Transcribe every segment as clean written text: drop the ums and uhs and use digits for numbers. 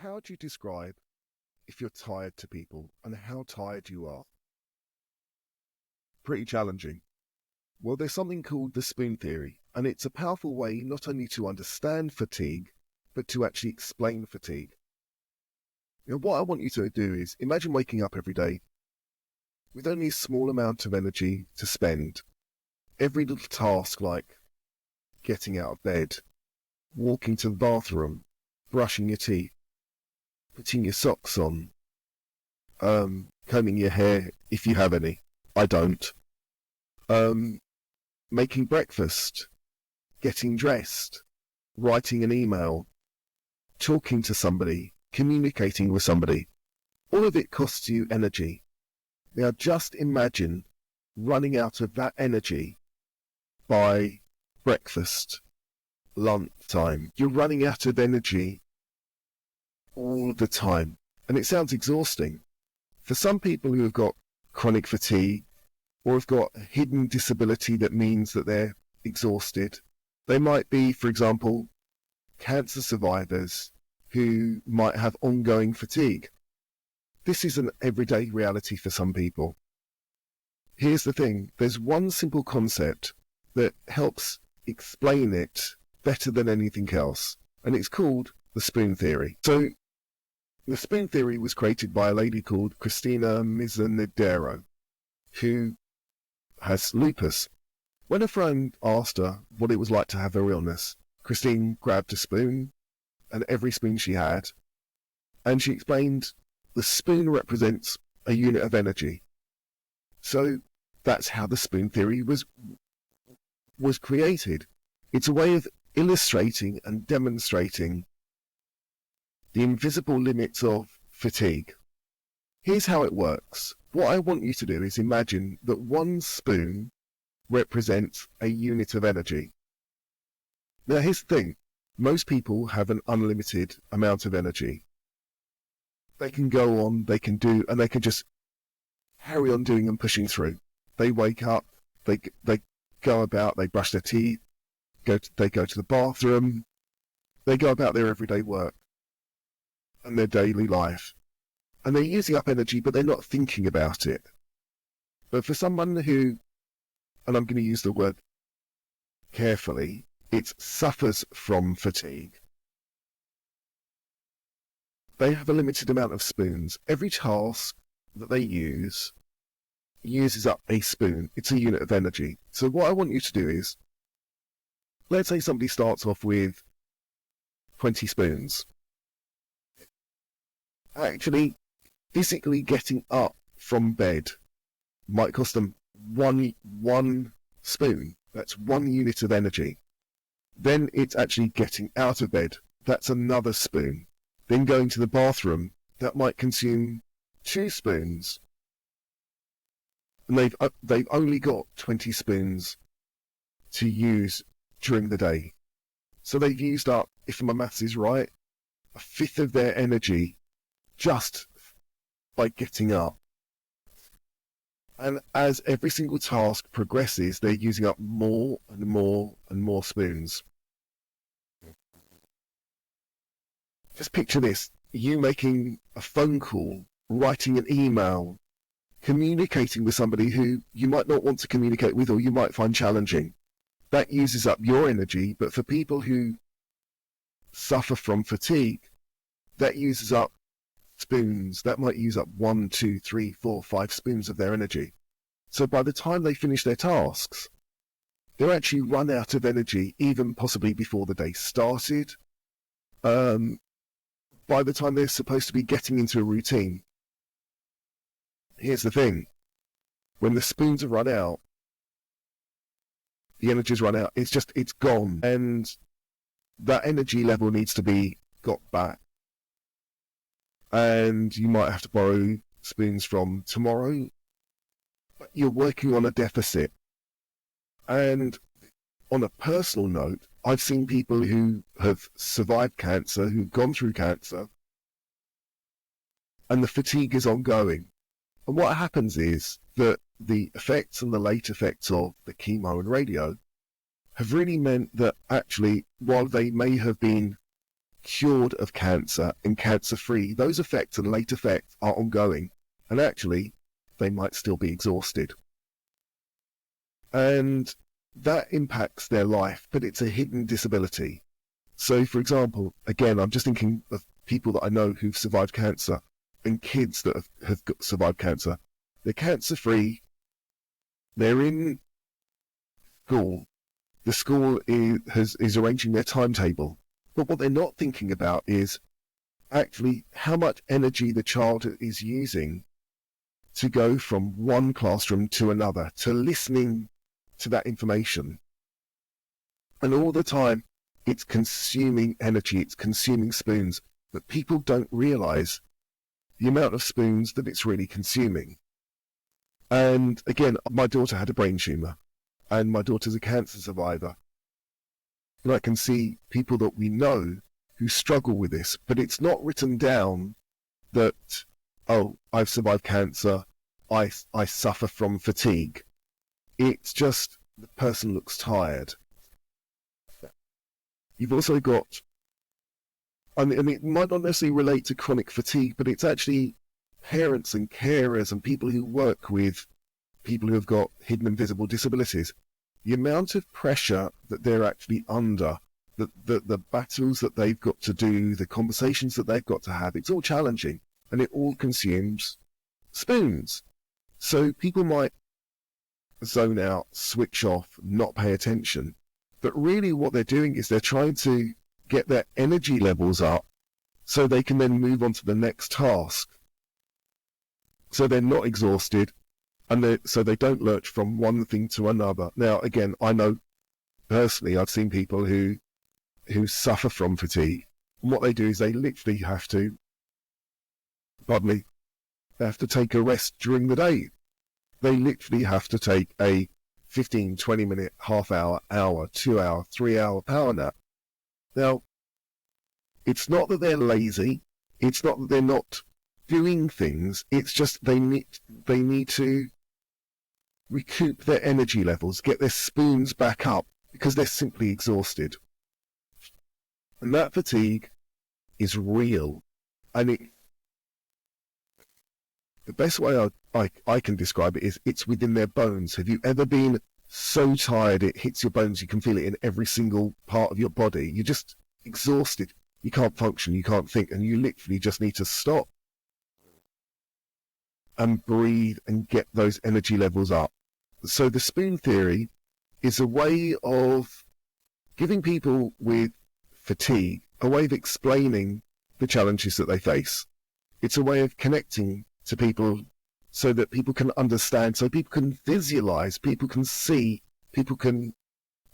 how do you describe if you're tired to people and how tired you are? Pretty challenging. Well, there's something called the spoon theory, and it's a powerful way not only to understand fatigue, but to actually explain fatigue. What I want you to do is imagine waking up every day with only a small amount of energy to spend. Every little task like getting out of bed, walking to the bathroom, brushing your teeth, putting your socks on, combing your hair if you have any. I don't. Making breakfast, getting dressed, writing an email, talking to somebody, communicating with somebody. All of it costs you energy. Now just imagine running out of that energy by breakfast, lunchtime. You're running out of energy all the time. And it sounds exhausting. For some people who have got chronic fatigue or have got a hidden disability that means that they're exhausted, they might be, for example, cancer survivors who might have ongoing fatigue. This is an everyday reality for some people. Here's the thing, there's one simple concept that helps explain it better than anything else, and it's called the spoon theory. So, the spoon theory was created by a lady called Christina Mizzanidero, who has lupus. When a friend asked her what it was like to have her illness, Christine grabbed a spoon, and every spoon she had, and she explained the spoon represents a unit of energy. So that's how the spoon theory was created. It's a way of illustrating and demonstrating the invisible limits of fatigue. Here's how it works. What I want you to do is imagine that one spoon represents a unit of energy. Now here's the thing. Most people have an unlimited amount of energy. They can go on, they can do, and they can just carry on doing and pushing through. They wake up, they go about, they brush their teeth, they go to the bathroom, they go about their everyday work and their daily life. And they're using up energy, but they're not thinking about it. But for someone who, and I'm going to use the word carefully, it suffers from fatigue, they have a limited amount of spoons. Every task that they use uses up a spoon. It's a unit of energy. So what I want you to do is, let's say somebody starts off with 20 spoons. Actually, physically getting up from bed might cost them one spoon. That's one unit of energy. Then it's actually getting out of bed. That's another spoon. Then going to the bathroom, that might consume 2 spoons. And they've only got 20 spoons to use during the day. So they've used up, if my maths is right, 1/5 of their energy just by getting up. And as every single task progresses, they're using up more and more and more spoons. Just picture this, you making a phone call, writing an email, communicating with somebody who you might not want to communicate with or you might find challenging. That uses up your energy, but for people who suffer from fatigue, that uses up spoons. That might use up 1, 2, 3, 4, 5 spoons of their energy. So by the time they finish their tasks, they're actually run out of energy, even possibly before the day started. By the time they're supposed to be getting into a routine. Here's the thing. When the spoons have run out, the energy's run out, it's gone. And that energy level needs to be got back. And you might have to borrow spoons from tomorrow, but you're working on a deficit. And on a personal note, I've seen people who have survived cancer, who've gone through cancer, and the fatigue is ongoing. And what happens is that the effects and the late effects of the chemo and radio have really meant that actually, while they may have been cured of cancer and cancer-free, those effects and late effects are ongoing, and actually they might still be exhausted. And that impacts their life, but it's a hidden disability. So, for example, again, I'm just thinking of people that I know who've survived cancer and kids that have survived cancer. They're cancer-free, they're in school, the school is arranging their timetable, but what they're not thinking about is actually how much energy the child is using to go from one classroom to another, to listening to that information. And all the time, it's consuming energy, it's consuming spoons, but people don't realize the amount of spoons that it's really consuming. And again, my daughter had a brain tumor, and my daughter's a cancer survivor. And I can see people that we know who struggle with this, but it's not written down that, oh, I've survived cancer, I suffer from fatigue. It's just the person looks tired. You've also got, and it might not necessarily relate to chronic fatigue, but it's actually parents and carers and people who work with people who have got hidden and visible disabilities. The amount of pressure that they're actually under, the battles that they've got to do, the conversations that they've got to have, it's all challenging, and it all consumes spoons. So people might zone out, switch off, not pay attention. But really what they're doing is they're trying to get their energy levels up so they can then move on to the next task. So they're not exhausted, and so they don't lurch from one thing to another. Now, again, I know personally, I've seen people who suffer from fatigue. And what they do is they literally have to, pardon me, they have to take a rest during the day. They literally have to take a 15, 20-minute, half-hour, 2-hour, 3-hour power nap. Now, it's not that they're lazy. It's not that they're not doing things. It's just they need to recoup their energy levels, get their spoons back up, because they're simply exhausted. And that fatigue is real. And the best way I can describe it is it's within their bones. Have you ever been so tired it hits your bones, you can feel it in every single part of your body? You're just exhausted. You can't function, you can't think, and you literally just need to stop and breathe and get those energy levels up. So the spoon theory is a way of giving people with fatigue a way of explaining the challenges that they face. It's a way of connecting to people so that people can understand, so people can visualize, people can see,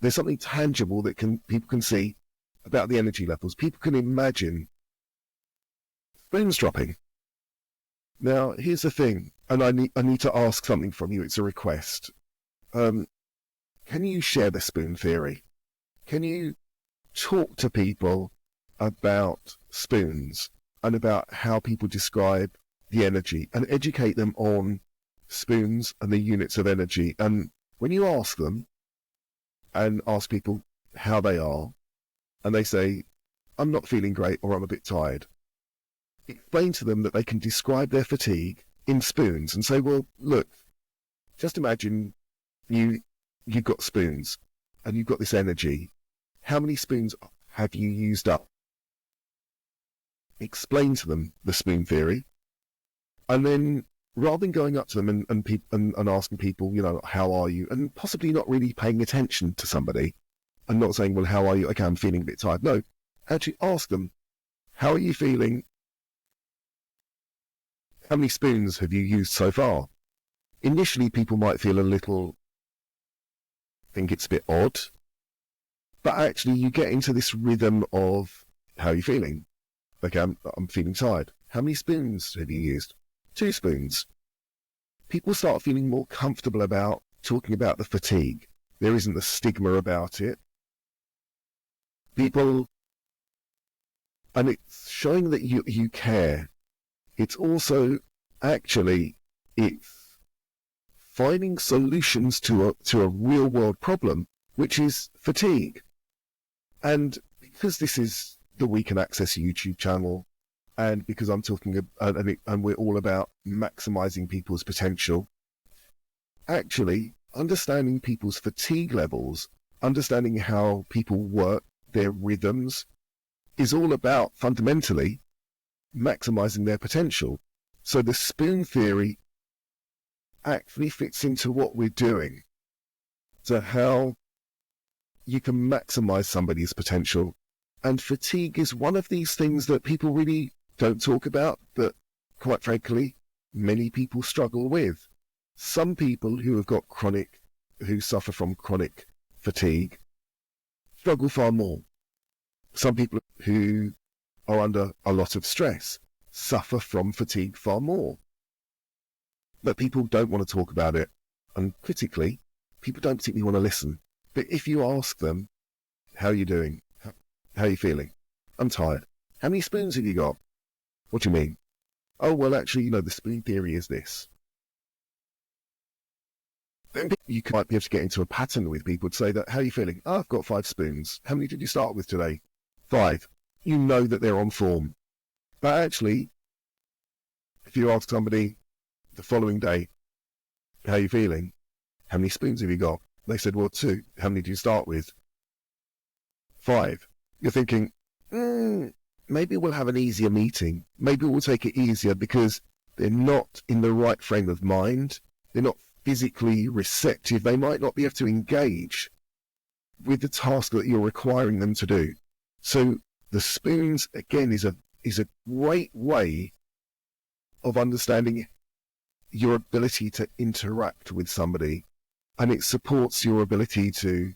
there's something tangible that people can see about the energy levels. People can imagine spoons dropping. Now, here's the thing, and I need to ask something from you. It's a request. Can you share the spoon theory? Can you talk to people about spoons and about how people describe the energy and educate them on spoons and the units of energy? And when you ask them and ask people how they are, and they say, I'm not feeling great or I'm a bit tired, explain to them that they can describe their fatigue in spoons and say, well, look, just imagine you've got spoons and you've got this energy. How many spoons have you used up? Explain to them the spoon theory. And then rather than going up to them and asking people, how are you? And possibly not really paying attention to somebody and not saying, well, how are you? Okay, I'm feeling a bit tired. No, actually ask them, how are you feeling? How many spoons have you used so far? Initially, people might feel think it's a bit odd, but actually you get into this rhythm of, how are you feeling? Okay, I'm feeling tired. How many spoons have you used? 2 spoons. People start feeling more comfortable about talking about the fatigue. There isn't the stigma about it. And it's showing that you care. It's also it's finding solutions to a real world problem, which is fatigue. And because this is that we can access a YouTube channel, and because I'm talking and we're all about maximizing people's potential, actually understanding people's fatigue levels, understanding how people work, their rhythms, is all about fundamentally maximizing their potential. So the spoon theory actually fits into what we're doing, to how you can maximize somebody's potential. And fatigue is one of these things that people really don't talk about, but quite frankly, many people struggle with. Some people who suffer from chronic fatigue struggle far more. Some people who are under a lot of stress suffer from fatigue far more. But people don't want to talk about it. And critically, people don't particularly want to listen. But if you ask them, how are you doing? How are you feeling? I'm tired. How many spoons have you got? What do you mean? Oh, well, actually, the spoon theory is this. Then you might be able to get into a pattern with people to say that, how are you feeling? Oh, I've got 5 spoons. How many did you start with today? 5. You know that they're on form. But actually, if you ask somebody the following day, how are you feeling? How many spoons have you got? They said, well, 2. How many did you start with? 5. You're thinking, maybe we'll have an easier meeting. Maybe we'll take it easier because they're not in the right frame of mind. They're not physically receptive. They might not be able to engage with the task that you're requiring them to do. So the spoons, again, is a great way of understanding your ability to interact with somebody, and it supports your ability to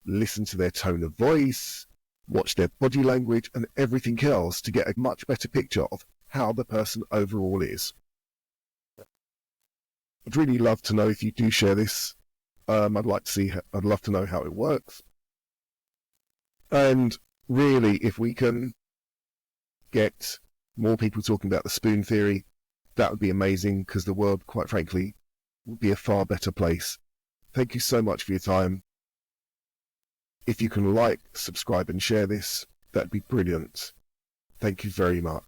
listen to their tone of voice, watch their body language and everything else to get a much better picture of how the person overall is. I'd really love to know if you do share this. I'd love to know how it works. And really, if we can get more people talking about the spoon theory, that would be amazing, because the world, quite frankly, would be a far better place. Thank you so much for your time. If you can like, subscribe and share this, that'd be brilliant. Thank you very much.